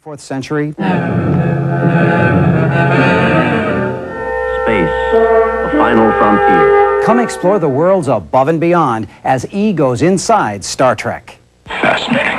24th century. Space, the final frontier. Come explore the worlds above and beyond as E goes inside Star Trek. Fascinating.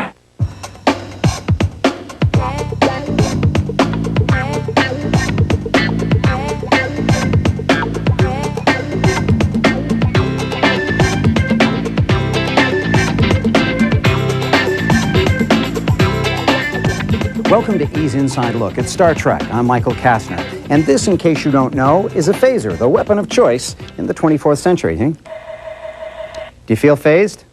Welcome to E's Inside Look at Star Trek. I'm Michael Kastner. And this, in case you don't know, is a phaser, the weapon of choice in the 24th century. Do you feel phased?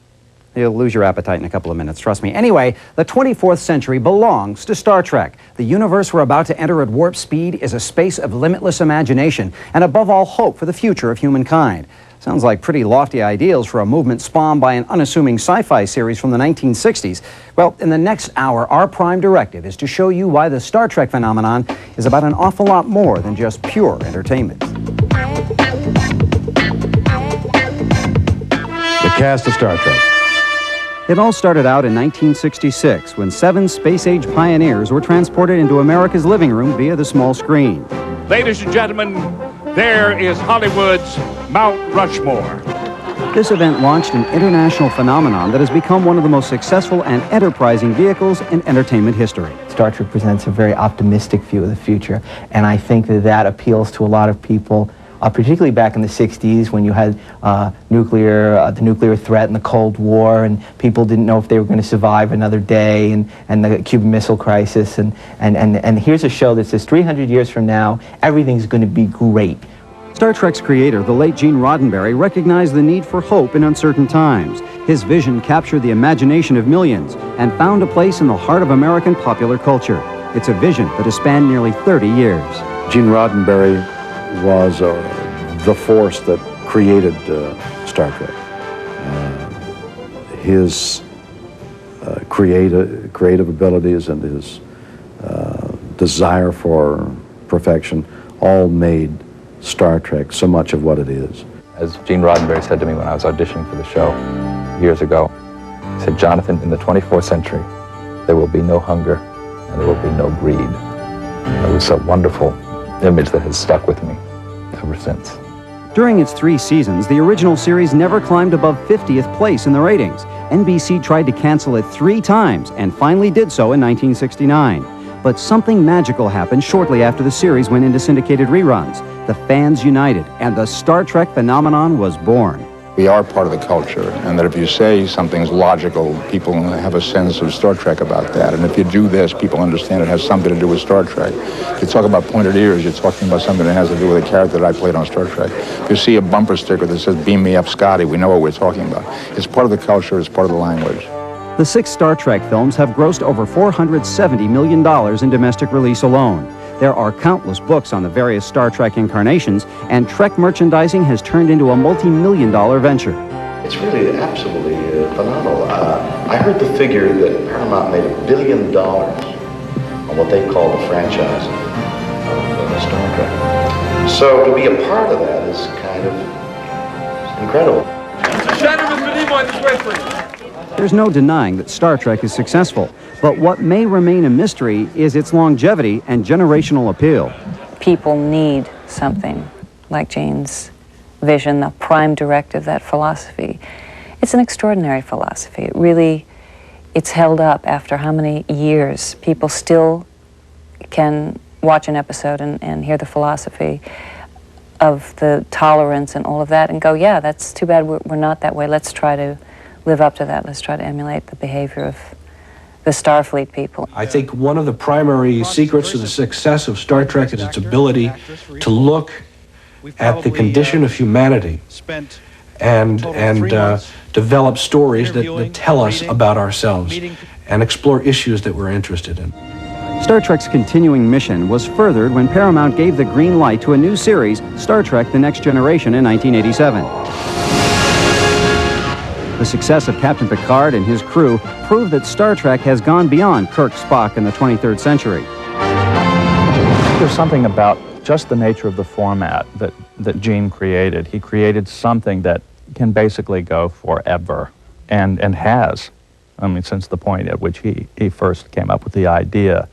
You'll lose your appetite in a couple of minutes, trust me. Anyway, the 24th century belongs to Star Trek. The universe we're about to enter at warp speed is a space of limitless imagination and, above all, hope for the future of humankind. Sounds like pretty lofty ideals for a movement spawned by an unassuming sci-fi series from the 1960s. Well, in the next hour, our prime directive is to show you why the Star Trek phenomenon is about an awful lot more than just pure entertainment. The cast of Star Trek. It all started out in 1966 when 7 space-age pioneers were transported into America's living room via the small screen. Ladies and gentlemen, there is Hollywood's Mount Rushmore. This event launched an international phenomenon that has become one of the most successful and enterprising vehicles in entertainment history. Star Trek presents a very optimistic view of the future, and I think that appeals to a lot of people, particularly back in the 60s when you had the nuclear threat and the Cold War, and people didn't know if they were going to survive another day, and the Cuban Missile Crisis, and here's a show that says 300 years from now, everything's going to be great. Star Trek's creator, the late Gene Roddenberry, recognized the need for hope in uncertain times. His vision captured the imagination of millions and found a place in the heart of American popular culture. It's a vision that has spanned nearly 30 years. Gene Roddenberry was the force that created Star Trek. His creative abilities and his desire for perfection all made Star Trek so much of what it is. As Gene Roddenberry said to me when I was auditioning for the show years ago, he said, "Jonathan, in the 24th century, there will be no hunger and there will be no greed." It was a wonderful image that has stuck with me ever since. During its 3 seasons, the original series never climbed above 50th place in the ratings. NBC tried to cancel it 3 times and finally did so in 1969. But something magical happened shortly after the series went into syndicated reruns. The fans united, and the Star Trek phenomenon was born. We are part of the culture, and that if you say something's logical, people have a sense of Star Trek about that. And if you do this, people understand it has something to do with Star Trek. If you talk about pointed ears, you're talking about something that has to do with a character that I played on Star Trek. If you see a bumper sticker that says, "Beam me up, Scotty," we know what we're talking about. It's part of the culture, it's part of the language. The 6 Star Trek films have grossed over $470 million in domestic release alone. There are countless books on the various Star Trek incarnations, and Trek merchandising has turned into a multi-million-dollar venture. It's really absolutely phenomenal. I heard the figure that Paramount made $1 billion on what they call the franchise of Star Trek. So to be a part of that is kind of incredible. There's no denying that Star Trek is successful, but what may remain a mystery is its longevity and generational appeal. People need something like Gene's vision, the prime directive, that philosophy. It's an extraordinary philosophy. It's held up after how many years? People still can watch an episode and hear the philosophy of the tolerance and all of that and go, yeah, that's too bad we're not that way. Let's try to live up to that. Let's try to emulate the behavior of the Starfleet people. I think one of the primary secrets to the success of Star Trek is its ability to look at the condition of humanity and develop stories that tell us about ourselves and explore issues that we're interested in. Star Trek's continuing mission was furthered when Paramount gave the green light to a new series, Star Trek: The Next Generation, in 1987. The success of Captain Picard and his crew proved that Star Trek has gone beyond Kirk, Spock, and the 23rd century. There's something about just the nature of the format that Gene created. He created something that can basically go forever, and has, I mean, since the point at which he first came up with the idea.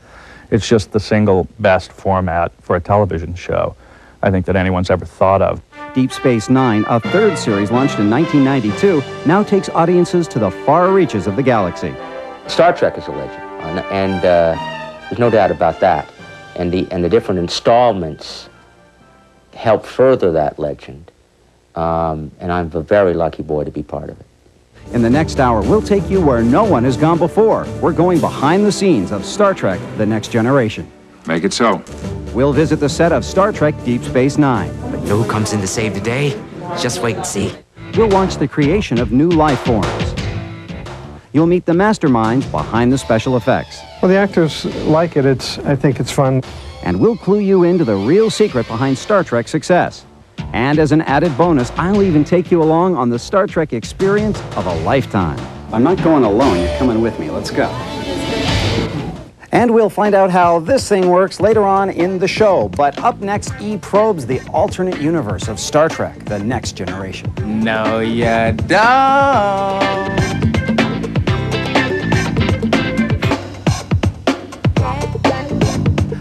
It's just the single best format for a television show, I think, that anyone's ever thought of. Deep Space Nine, a third series launched in 1992, now takes audiences to the far reaches of the galaxy. Star Trek is a legend, and there's no doubt about that. And the different installments help further that legend. And I'm a very lucky boy to be part of it. In the next hour, we'll take you where no one has gone before. We're going behind the scenes of Star Trek: The Next Generation. Make it so. We'll visit the set of Star Trek Deep Space Nine. You know who comes in to save the day? Just wait and see. We'll watch the creation of new life forms. You'll meet the masterminds behind the special effects. Well, the actors like it. I think it's fun. And we'll clue you into the real secret behind Star Trek's success. And as an added bonus, I'll even take you along on the Star Trek experience of a lifetime. I'm not going alone. You're coming with me. Let's go. And we'll find out how this thing works later on in the show. But up next, E probes the alternate universe of Star Trek: The Next Generation. No, you don't.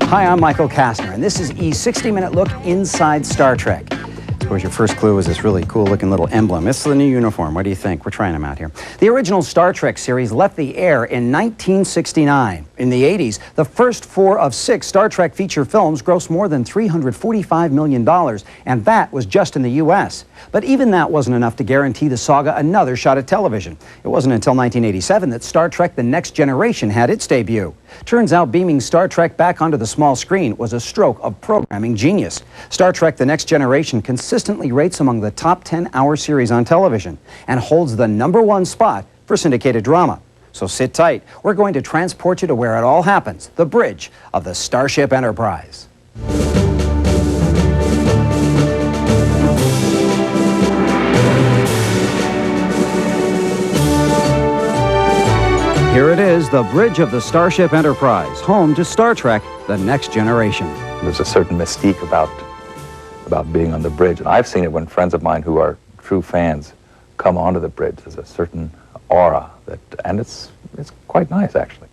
Hi, I'm Michael Kastner, and this is E's 60-minute look inside Star Trek. I suppose your first clue is this really cool-looking little emblem. It's the new uniform. What do you think? We're trying them out here. The original Star Trek series left the air in 1969. In the 80s, the first 4 of 6 Star Trek feature films grossed more than $345 million, and that was just in the U.S. But even that wasn't enough to guarantee the saga another shot at television. It wasn't until 1987 that Star Trek: The Next Generation had its debut. Turns out beaming Star Trek back onto the small screen was a stroke of programming genius. Star Trek: The Next Generation consistently rates among the top 10-hour series on television and holds the #1 spot for syndicated drama. So sit tight. We're going to transport you to where it all happens, the bridge of the Starship Enterprise. Here it is, the bridge of the Starship Enterprise, home to Star Trek: The Next Generation. There's a certain mystique about being on the bridge. And I've seen it when friends of mine who are true fans come onto the bridge. There's a certain aura and it's quite nice, actually.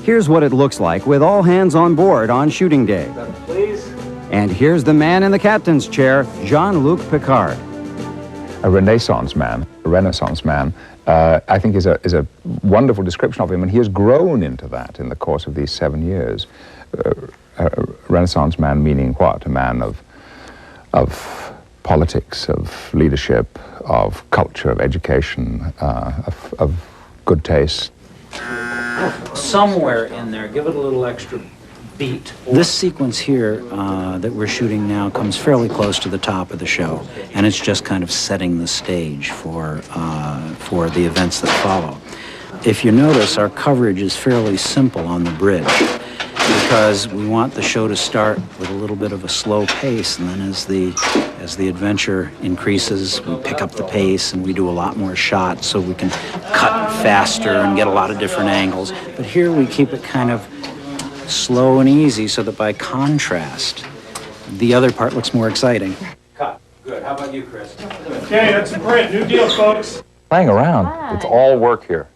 Here's what it looks like with all hands on board on shooting day. Please. And here's the man in the captain's chair, Jean-Luc Picard. A Renaissance man, I think is a wonderful description of him, and he has grown into that in the course of these 7 years. A Renaissance man meaning what? A man of politics, of leadership, of culture, of education, of good taste. Somewhere in there, give it a little extra beat. This sequence here that we're shooting now comes fairly close to the top of the show, and it's just kind of setting the stage for the events that follow. If you notice, our coverage is fairly simple on the bridge because we want the show to start with a little bit of a slow pace, and then as the adventure increases, we pick up the pace and we do a lot more shots so we can cut faster and get a lot of different angles. But here we keep it kind of slow and easy so that by contrast, the other part looks more exciting. Cut. Good. How about you, Chris? Okay, that's a print. New deal, folks. Playing around. It's all work here.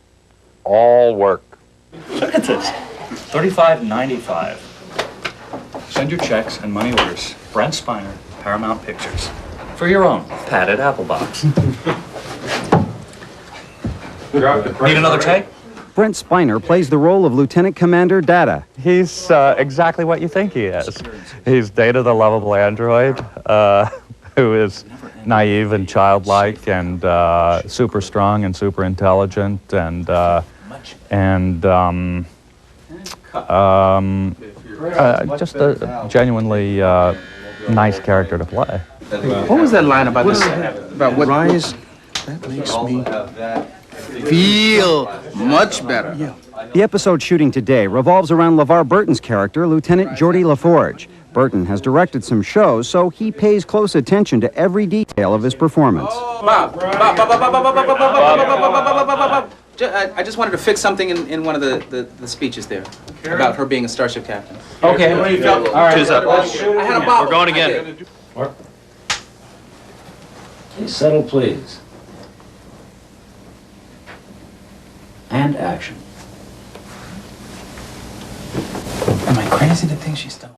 All work. Look at this. $35.95. Send your checks and money orders. Brent Spiner, Paramount Pictures. For your own padded apple box. Need another take? Brent Spiner plays the role of Lieutenant Commander Data. He's exactly what you think he is. He's Data, the lovable android, who is naive and childlike and super strong and super intelligent and just a genuinely nice character to play. What was that line about this? About what rise? That makes me feel much better. The episode shooting today revolves around LeVar Burton's character, Lieutenant Geordi LaForge. Burton has directed some shows, so he pays close attention to every detail of his performance. I just wanted to fix something in one of the speeches there about her being a starship captain. Okay. All right. Choose up. I had a bottle. We're going again. Okay, settle, please. And action. Oh my God. crazy to think she's still.